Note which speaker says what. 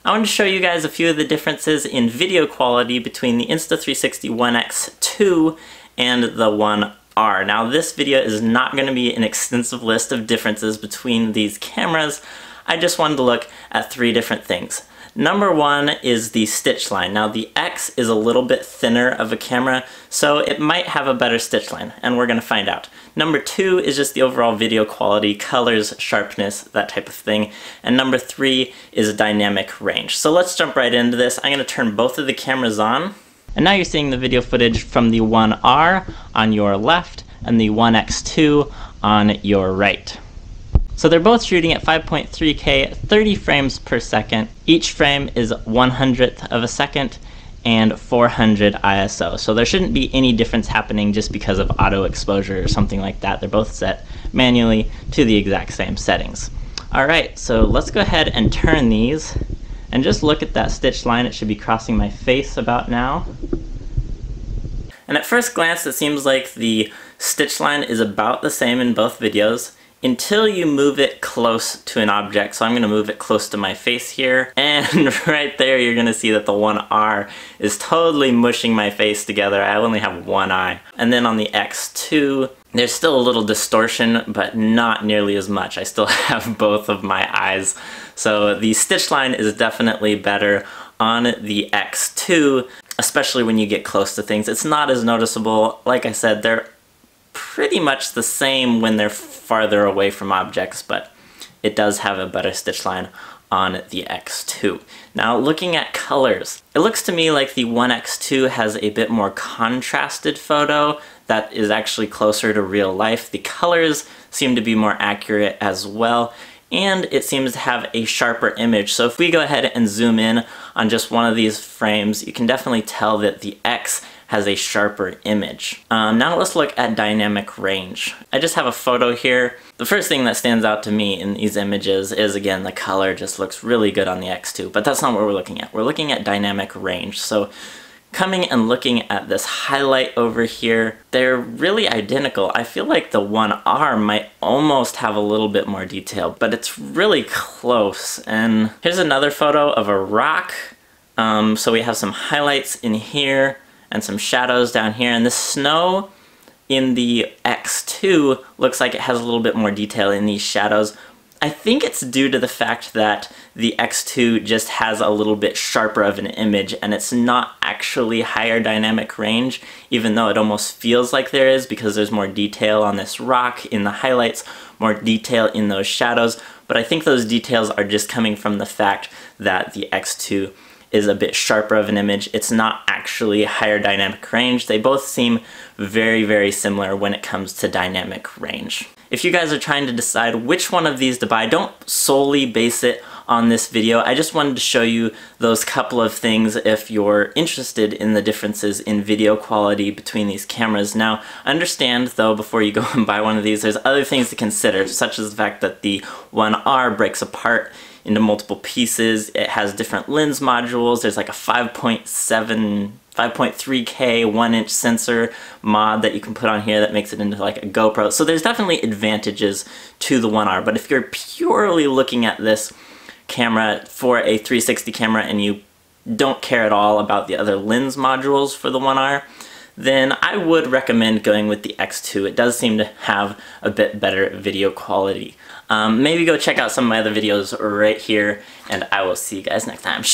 Speaker 1: I wanted to show you guys a few of the differences in video quality between the Insta360 ONE X2 and the ONE R. Now this video is not going to be an extensive list of differences between these cameras. I just wanted to look at three different things. Number one is the stitch line. Now the X is a little bit thinner of a camera, so it might have a better stitch line, and we're going to find out. Number two is just the overall video quality, colors, sharpness, that type of thing. And number three is dynamic range. So let's jump right into this. I'm going to turn both of the cameras on. And now you're seeing the video footage from the ONE R on your left and the ONE X2 on your right. So they're both shooting at 5.3K, 30 frames per second. Each frame is 1/100th of a second and 400 ISO. So there shouldn't be any difference happening just because of auto exposure or something like that. They're both set manually to the exact same settings. All right, so let's go ahead and turn these and just look at that stitch line. It should be crossing my face about now. And at first glance, it seems like the stitch line is about the same in both videos until you move it close to an object. So I'm gonna move it close to my face here, and right there you're gonna see that the ONE R is totally mushing my face together. I only have one eye. And then on the X2, there's still a little distortion, but not nearly as much. I still have both of my eyes. So the stitch line is definitely better on the X2, especially when you get close to things. It's not as noticeable. Like I said, they're pretty much the same when they're farther away from objects, but it does have a better stitch line on the X2. Now looking at colors, it looks to me like the ONE X2 has a bit more contrasted photo that is actually closer to real life. The colors seem to be more accurate as well, and it seems to have a sharper image. So if we go ahead and zoom in on just one of these frames, you can definitely tell that the X has a sharper image. Now let's look at dynamic range. I just have a photo here. The first thing that stands out to me in these images is, again, the color just looks really good on the X2, but that's not what we're looking at. We're looking at dynamic range. So coming and looking at this highlight over here, they're really identical. I feel like the ONE R might almost have a little bit more detail, but it's really close. And here's another photo of a rock. So we have some highlights in here and some shadows down here, and the snow in the X2 looks like it has a little bit more detail in these shadows. I think it's due to the fact that the X2 just has a little bit sharper of an image, and it's not actually higher dynamic range, even though it almost feels like there is, because there's more detail on this rock in the highlights, more detail in those shadows. But I think those details are just coming from the fact that the X2 is a bit sharper of an image. It's not actually higher dynamic range. They both seem very, very similar when it comes to dynamic range. If you guys are trying to decide which one of these to buy, don't solely base it on this video. I just wanted to show you those couple of things if you're interested in the differences in video quality between these cameras. Now, understand though, before you go and buy one of these, there's other things to consider, such as the fact that the ONE R breaks apart into multiple pieces. It has different lens modules. There's like a 5.3K 1-inch sensor mod that you can put on here that makes it into like a GoPro. So there's definitely advantages to the ONE R, but if you're purely looking at this camera for a 360 camera and you don't care at all about the other lens modules for the ONE R, then I would recommend going with the X2. It does seem to have a bit better video quality. Maybe go check out some of my other videos right here, and I will see you guys next time.